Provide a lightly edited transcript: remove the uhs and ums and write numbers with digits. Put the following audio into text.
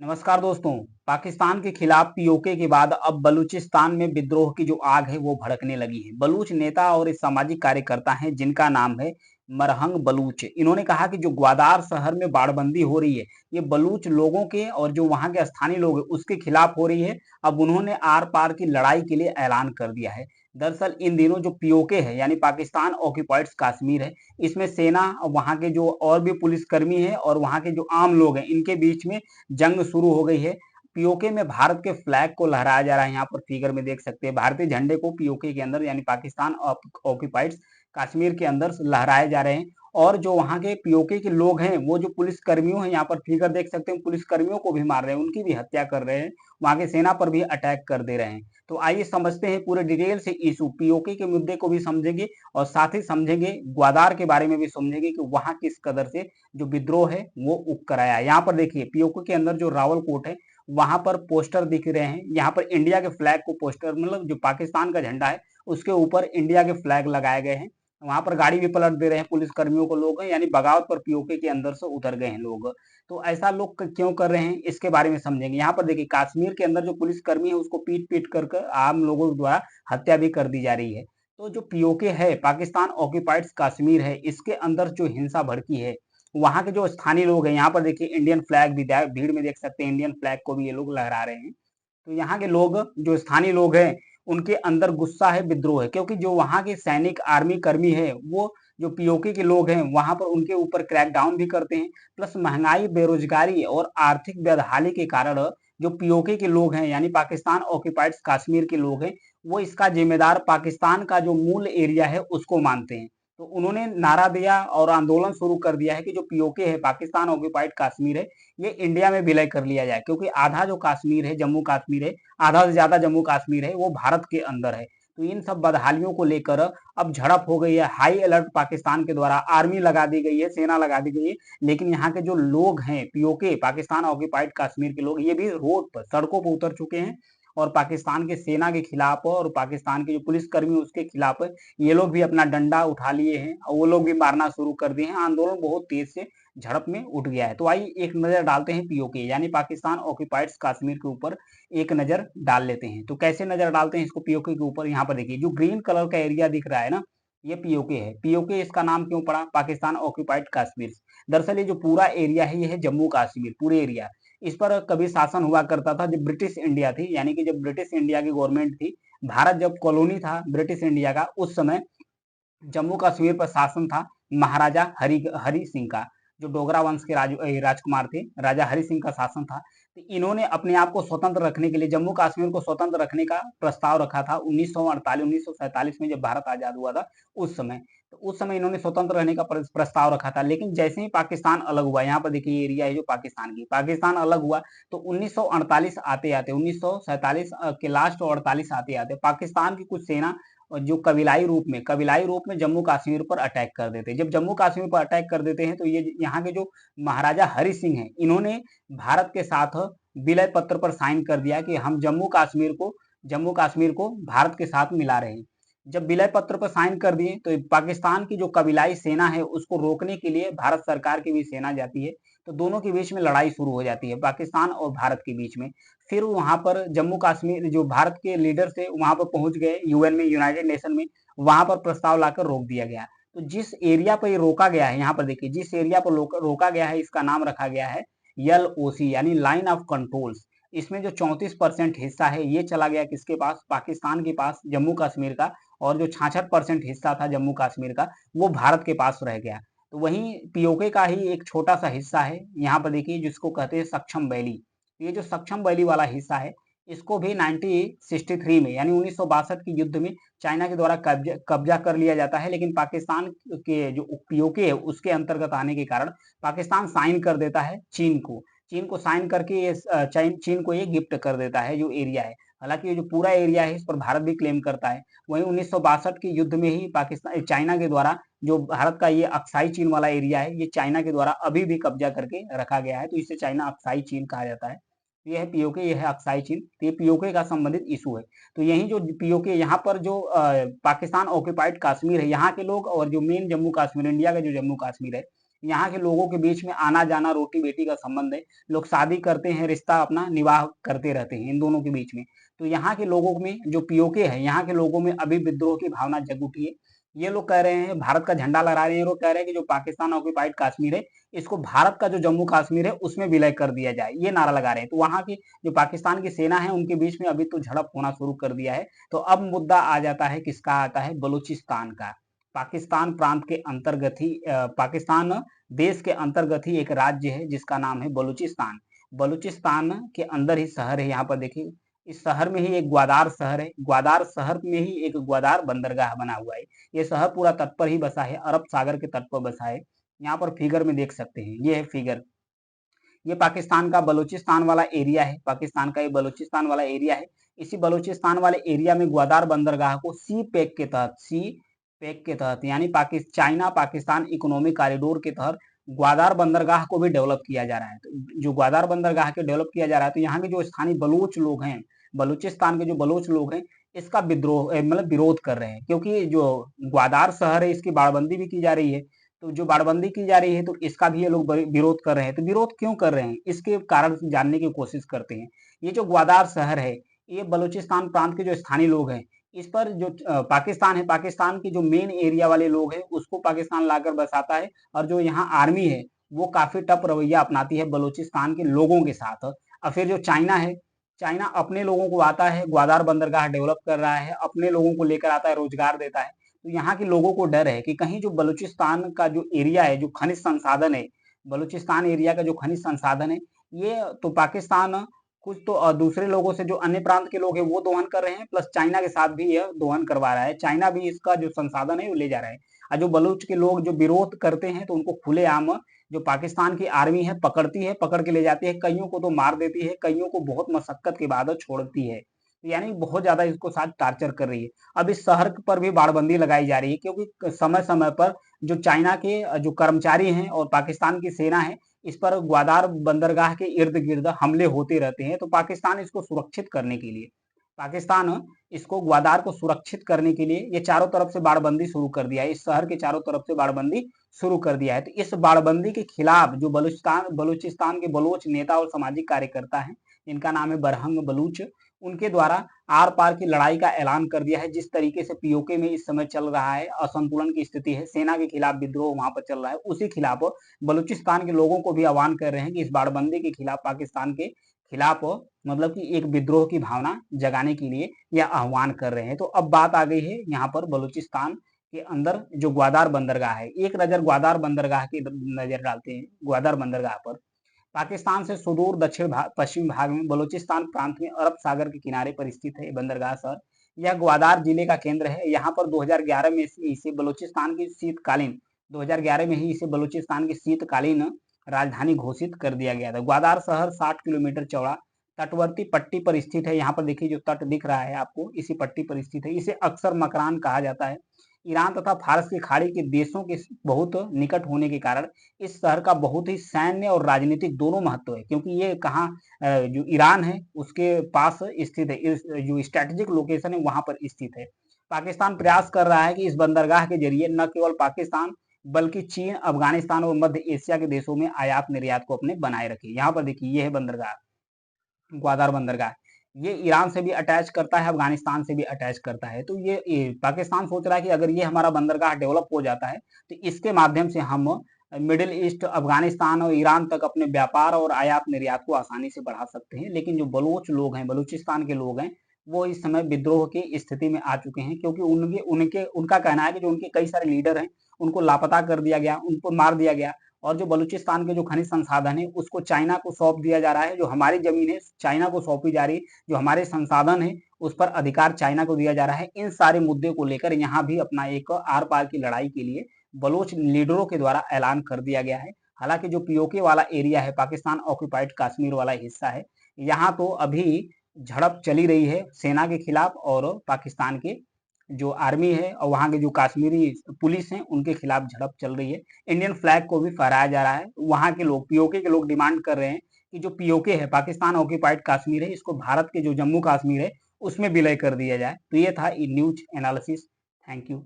नमस्कार दोस्तों। पाकिस्तान के खिलाफ पीओके के बाद अब बलूचिस्तान में विद्रोह की जो आग है वो भड़कने लगी है। बलूच नेता और एक सामाजिक कार्यकर्ता हैं जिनका नाम है मरहंग बलूच। इन्होंने कहा कि जो ग्वादार शहर में बाड़बंदी हो रही है ये बलूच लोगों के और जो वहां के स्थानीय लोग हैं उसके खिलाफ हो रही है। अब उन्होंने आर पार की लड़ाई के लिए ऐलान कर दिया है। दरअसल इन दिनों जो पीओके है यानी पाकिस्तान ऑक्यूपाइड कश्मीर है, इसमें सेना और वहां के जो और भी पुलिसकर्मी है और वहां के जो आम लोग हैं इनके बीच में जंग शुरू हो गई है। पीओके में भारत के फ्लैग को लहराया जा रहा है। यहाँ पर फिगर में देख सकते हैं भारतीय झंडे को पीओके के अंदर यानी पाकिस्तान ऑक्यूपाइड कश्मीर के अंदर लहराए जा रहे हैं। और जो वहां के पीओके के लोग हैं वो जो पुलिस कर्मियों हैं, यहाँ पर फिगर देख सकते हैं, पुलिस कर्मियों को भी मार रहे हैं, उनकी भी हत्या कर रहे हैं, वहां के सेना पर भी अटैक कर दे रहे हैं। तो आइए समझते हैं पूरे डिटेल से इशू पीओके के मुद्दे को भी समझेंगे और साथ ही समझेंगे ग्वादार के बारे में भी समझेंगे कि वहां किस कदर से जो विद्रोह है वो उग कर आया। यहाँ पर देखिए पीओके के अंदर जो रावलकोट है वहां पर पोस्टर दिख रहे हैं। यहाँ पर इंडिया के फ्लैग को पोस्टर मतलब जो पाकिस्तान का झंडा है उसके ऊपर इंडिया के फ्लैग लगाए गए हैं। वहां पर गाड़ी भी पलट दे रहे हैं पुलिस कर्मियों को लोग हैं, यानी बगावत पर पीओके के अंदर से उतर गए हैं लोग। तो ऐसा लोग क्यों कर रहे हैं इसके बारे में समझेंगे। यहाँ पर देखिए कश्मीर के अंदर जो पुलिस कर्मी है उसको पीट पीट कर आम लोगों द्वारा हत्या भी कर दी जा रही है। तो जो पीओके है पाकिस्तान ऑक्यूपाइड कश्मीर है, इसके अंदर जो हिंसा भड़की है वहां के जो स्थानीय लोग हैं, यहाँ पर देखिए इंडियन फ्लैग भी भीड़ में देख सकते हैं, इंडियन फ्लैग को भी ये लोग लहरा रहे हैं। तो यहाँ के लोग जो स्थानीय लोग हैं उनके अंदर गुस्सा है, विद्रोह है, क्योंकि जो वहां के सैनिक आर्मी कर्मी है वो जो पीओके के लोग हैं वहां पर उनके ऊपर क्रैकडाउन भी करते हैं। प्लस महंगाई, बेरोजगारी और आर्थिक बदहाली के कारण जो पीओके के लोग हैं यानी पाकिस्तान ऑक्यूपाइड कश्मीर के लोग हैं वो इसका जिम्मेदार पाकिस्तान का जो मूल एरिया है उसको मानते हैं। तो उन्होंने नारा दिया और आंदोलन शुरू कर दिया है कि जो पीओके है पाकिस्तान ऑक्यूपाइड कश्मीर है ये इंडिया में विलय कर लिया जाए, क्योंकि आधा जो कश्मीर है जम्मू कश्मीर है, आधा से ज्यादा जम्मू कश्मीर है वो भारत के अंदर है। तो इन सब बदहालियों को लेकर अब झड़प हो गई है, हाई अलर्ट पाकिस्तान के द्वारा, आर्मी लगा दी गई है, सेना लगा दी गई है। लेकिन यहाँ के जो लोग हैं पीओके पाकिस्तान ऑक्यूपाइड कश्मीर के लोग ये भी रोड पर सड़कों पर उतर चुके हैं और पाकिस्तान के सेना के खिलाफ और पाकिस्तान के जो पुलिसकर्मी उसके खिलाफ ये लोग भी अपना डंडा उठा लिए हैं और वो लोग भी मारना शुरू कर दिए हैं। आंदोलन बहुत तेज से झड़प में उठ गया है। तो आइए एक नजर डालते हैं पीओके यानी पाकिस्तान ऑक्यूपाइड कश्मीर के ऊपर एक नजर डाल लेते हैं। तो कैसे नजर डालते हैं इसको पीओके के ऊपर, यहाँ पर देखिए जो ग्रीन कलर का एरिया दिख रहा है ना ये पीओके है। पीओके इसका नाम क्यों पड़ा पाकिस्तान ऑक्यूपाइड कश्मीर। दरअसल ये जो पूरा एरिया है ये है जम्मू कश्मीर पूरे एरिया। इस पर कभी शासन हुआ करता था जब ब्रिटिश इंडिया थी, यानी कि जब ब्रिटिश इंडिया की गवर्नमेंट थी, भारत जब कॉलोनी था ब्रिटिश इंडिया का, उस समय जम्मू कश्मीर पर शासन था महाराजा हरि हरि सिंह का। जो डोगरा वंश के राजकुमार थे, राजा हरि सिंह का शासन था। तो इन्होंने अपने आप को स्वतंत्र रखने के लिए जम्मू कश्मीर को स्वतंत्र रखने का प्रस्ताव रखा था 1948 1947 में जब भारत आजाद हुआ था उस समय। तो उस समय इन्होंने स्वतंत्र रहने का प्रस्ताव रखा था। लेकिन जैसे ही पाकिस्तान अलग हुआ, यहाँ पर देखिए एरिया है जो पाकिस्तान की, पाकिस्तान अलग हुआ तो 1948 आते आते 1947 के लास्ट और 48 आते आते पाकिस्तान की कुछ सेना और जो कबीलाई रूप में जम्मू कश्मीर पर अटैक कर देते हैं। जब जम्मू कश्मीर पर अटैक कर देते हैं तो ये यहाँ के जो महाराजा हरि सिंह हैं इन्होंने भारत के साथ विलय पत्र पर साइन कर दिया कि हम जम्मू कश्मीर को भारत के साथ मिला रहे हैं। जब विलय पत्र पर साइन कर दिए तो पाकिस्तान की जो कबीलाई सेना है उसको रोकने के लिए भारत सरकार की भी सेना जाती है। तो दोनों के बीच में लड़ाई शुरू हो जाती है पाकिस्तान और भारत के बीच में। फिर वहां पर जम्मू कश्मीर जो भारत के लीडर थे वहां पर पहुंच गए यूएन में, यूनाइटेड नेशन में, वहां पर प्रस्ताव लाकर रोक दिया गया। तो जिस एरिया पर ये रोका गया है, यहाँ पर देखिए जिस एरिया पर रोका गया है इसका नाम रखा गया है एलओसी यानी लाइन ऑफ कंट्रोल्स। इसमें जो 34% हिस्सा है ये चला गया किसके पास, पाकिस्तान के पास, जम्मू कश्मीर का। और जो 66% हिस्सा था जम्मू कश्मीर का वो भारत के पास रह गया। तो वहीं पीओके का ही एक छोटा सा हिस्सा है, यहाँ पर देखिए जिसको कहते हैं सक्षम वैली। ये जो सक्षम वैली वाला हिस्सा है इसको भी 1963 में यानी 1962 के युद्ध में चाइना के द्वारा कब्जा कब्जा कर लिया जाता है। लेकिन पाकिस्तान के जो पीओके है उसके अंतर्गत आने के कारण पाकिस्तान साइन कर देता है चीन को साइन करके ये चीन को ये गिफ्ट कर देता है जो एरिया है। हालांकि ये जो पूरा एरिया है इस पर भारत भी क्लेम करता है। वहीं 1962 के युद्ध में ही पाकिस्तान चाइना के द्वारा जो भारत का ये अक्साई चीन वाला एरिया है ये चाइना के द्वारा अभी भी कब्जा करके रखा गया है। तो इसे चाइना अक्साई चीन कहा जाता है। ये है पीओके, ये है अक्साई चीन। तो ये पीओके का संबंधित इशू है। तो यही जो पीओके यहाँ पर जो पाकिस्तान ऑक्यूपाइड कश्मीर है यहाँ के लोग और जो मेन जम्मू कश्मीर इंडिया का जो जम्मू कश्मीर है यहाँ के लोगों के बीच में आना-जाना, रोटी-बेटी का संबंध है। लोग शादी करते हैं, रिश्ता अपना निवाह करते रहते हैं इन दोनों के बीच में। तो यहाँ के लोगों में जो पीओके है, यहाँ के लोगों में अभी विद्रोह की भावना जग उठी है। ये लोग कह रहे हैं, भारत का झंडा लहरा रहे हैं, ये लोग कह रहे हैं कि जो पाकिस्तान ऑक्युपाइड कश्मीर है, इसको भारत का जो जम्मू कश्मीर है, उसमें विलय कर दिया जाए, ये नारा लगा रहे हैं। तो वहाँ की जो पाकिस्तान की सेना है, उनके बीच में अभी तो झड़प होना शुरू कर दिया है। तो अब मुद्दा आ जाता है, किसका आता है? बलूचिस्तान का। पाकिस्तान प्रांत के अंतर्गत ही पाकिस्तान देश के अंतर्गत ही एक राज्य है जिसका नाम है बलूचिस्तान। बलूचिस्तान के अंदर ही शहर है, यहाँ पर देखिए इस शहर में ही एक ग्वादार शहर है। ग्वादार शहर में ही एक ग्वादार बंदरगाह बना हुआ है। ये शहर पूरा तट पर ही बसा है, अरब सागर के तट पर बसा है। यहाँ पर फिगर में देख सकते हैं, ये है फिगर। ये पाकिस्तान का बलूचिस्तान वाला एरिया है, पाकिस्तान का ये बलूचिस्तान वाला एरिया है। इसी बलूचिस्तान वाले एरिया में ग्वादार बंदरगाह को सी पैक के तहत यानी चाइना पाकिस्तान इकोनॉमिक कॉरिडोर के तहत ग्वादार बंदरगाह को भी डेवलप किया जा रहा है। तो जो ग्वादार बंदरगाह के डेवलप किया जा रहा है, तो यहाँ के जो स्थानीय बलूच लोग हैं, बलूचिस्तान के जो बलूच लोग हैं, इसका विद्रोह मतलब विरोध कर रहे हैं, क्योंकि जो ग्वादार शहर है इसकी बाड़बंदी भी की जा रही है। तो जो बाड़बंदी की जा रही है, तो इसका भी ये लोग विरोध कर रहे हैं। तो विरोध क्यों कर रहे हैं, इसके कारण जानने की कोशिश करते हैं। ये जो ग्वादार शहर है, ये बलूचिस्तान प्रांत के जो स्थानीय लोग हैं, इस पर जो पाकिस्तान है, पाकिस्तान की जो मेन एरिया वाले लोग हैं, उसको पाकिस्तान लाकर बसाता है। और जो यहाँ आर्मी है, वो काफी टफ रवैया अपनाती है बलूचिस्तान के लोगों के साथ। और फिर जो चाइना है, चाइना अपने लोगों को आता है, ग्वादार बंदरगाह डेवलप कर रहा है, अपने लोगों को लेकर आता है, रोजगार देता है। तो यहाँ के लोगों को डर है कि कहीं जो बलूचिस्तान का जो एरिया है, जो खनिज संसाधन है, बलूचिस्तान एरिया का जो खनिज संसाधन है, ये तो पाकिस्तान कुछ तो दूसरे लोगों से जो अन्य प्रांत के लोग हैं वो दोहन कर रहे हैं, प्लस चाइना के साथ भी यह दोहन करवा रहा है। चाइना भी इसका जो संसाधन है वो ले जा रहा है। और जो बलूच के लोग जो विरोध करते हैं, तो उनको खुलेआम जो पाकिस्तान की आर्मी है पकड़ती है, पकड़ के ले जाती है, कईयों को तो मार देती है, कईयों को बहुत मशक्कत के बाद छोड़ती है। यानी बहुत ज्यादा इसको साथ टार्चर कर रही है। अब इस शहर पर भी बाड़बंदी लगाई जा रही है, क्योंकि समय समय पर जो चाइना के जो कर्मचारी हैं और पाकिस्तान की सेना है, इस पर ग्वादार बंदरगाह के इर्द गिर्द हमले होते रहते हैं। तो पाकिस्तान इसको सुरक्षित करने के लिए, पाकिस्तान इसको ग्वादार को सुरक्षित करने के लिए ये चारों तरफ से बाड़बंदी शुरू कर दिया है, इस शहर के चारों तरफ से बाड़बंदी शुरू कर दिया है। तो इस बाड़बंदी के खिलाफ जो बलूचिस्तान के बलोच नेता और सामाजिक कार्यकर्ता हैं, जिनका नाम है बरहंग बलूच, उनके द्वारा आर पार की लड़ाई का ऐलान कर दिया है। जिस तरीके से पीओके में इस समय चल रहा है, असंतुलन की स्थिति है, सेना के खिलाफ विद्रोह वहां पर चल रहा है, उसी खिलाफ बलूचिस्तान के लोगों को भी आह्वान कर रहे हैं कि इस बाड़बंदी के खिलाफ, पाकिस्तान के खिलाफ मतलब कि एक विद्रोह की भावना जगाने के लिए यह आह्वान कर रहे हैं। तो अब बात आ गई है यहाँ पर बलूचिस्तान के अंदर जो ग्वादार बंदरगाह है, एक नजर ग्वादार बंदरगाह की नजर डालते हैं। ग्वादार बंदरगाह पर पाकिस्तान से सुदूर दक्षिण पश्चिम भाग में बलूचिस्तान प्रांत में अरब सागर के किनारे पर स्थित है बंदरगाह शहर। यह ग्वादार जिले का केंद्र है। यहाँ पर 2011 में इसे बलूचिस्तान की शीतकालीन 2011 में ही इसे बलूचिस्तान की शीतकालीन राजधानी घोषित कर दिया गया था। ग्वादार शहर 60 किलोमीटर चौड़ा तटवर्ती पट्टी पर स्थित है। यहाँ पर देखिए जो तट दिख रहा है आपको, इसी पट्टी पर स्थित है। इसे अक्सर मकरान कहा जाता है। ईरान तथा फारस की खाड़ी के देशों के बहुत निकट होने के कारण इस शहर का बहुत ही सैन्य और राजनीतिक दोनों महत्व है, क्योंकि ये कहाँ जो ईरान है उसके पास स्थित है, इस जो स्ट्रेटेजिक लोकेशन है वहां पर स्थित है। पाकिस्तान प्रयास कर रहा है कि इस बंदरगाह के जरिए न केवल पाकिस्तान बल्कि चीन, अफगानिस्तान और मध्य एशिया के देशों में आयात निर्यात को अपने बनाए रखे। यहाँ पर देखिए ये है बंदरगाह, ग्वादार बंदरगाह। ये ईरान से भी अटैच करता है, अफगानिस्तान से भी अटैच करता है। तो ये पाकिस्तान सोच रहा है कि अगर ये हमारा बंदरगाह डेवलप हो जाता है, तो इसके माध्यम से हम मिडिल ईस्ट, अफगानिस्तान और ईरान तक अपने व्यापार और आयात निर्यात को आसानी से बढ़ा सकते हैं। लेकिन जो बलोच लोग हैं, बलूचिस्तान के लोग हैं, वो इस समय विद्रोह की स्थिति में आ चुके हैं, क्योंकि उनके उनके उनका कहना है कि जो उनके कई सारे लीडर हैं, उनको लापता कर दिया गया, उनको मार दिया गया। और जो बलूचिस्तान के जो खनिज संसाधन है उसको चाइना को सौंप दिया जा रहा है। जो हमारी जमीन है चाइना को सौंपी जा रही है, जो हमारे संसाधन है उस पर अधिकार चाइना को दिया जा रहा है। इन सारे मुद्दे को लेकर यहाँ भी अपना एक आर पार की लड़ाई के लिए बलोच लीडरों के द्वारा ऐलान कर दिया गया है। हालांकि जो पीओके वाला एरिया है, पाकिस्तान ऑक्युपाइड कश्मीर वाला हिस्सा है, यहाँ तो अभी झड़प चली रही है सेना के खिलाफ और पाकिस्तान के जो आर्मी है और वहाँ के जो कश्मीरी पुलिस हैं उनके खिलाफ झड़प चल रही है। इंडियन फ्लैग को भी फहराया जा रहा है। वहाँ के लोग, पीओके के लोग डिमांड कर रहे हैं कि जो पीओके है, पाकिस्तान ऑक्युपाइड कश्मीर है, इसको भारत के जो जम्मू कश्मीर है उसमें विलय कर दिया जाए। तो ये था न्यूज एनालिसिस। Thank you.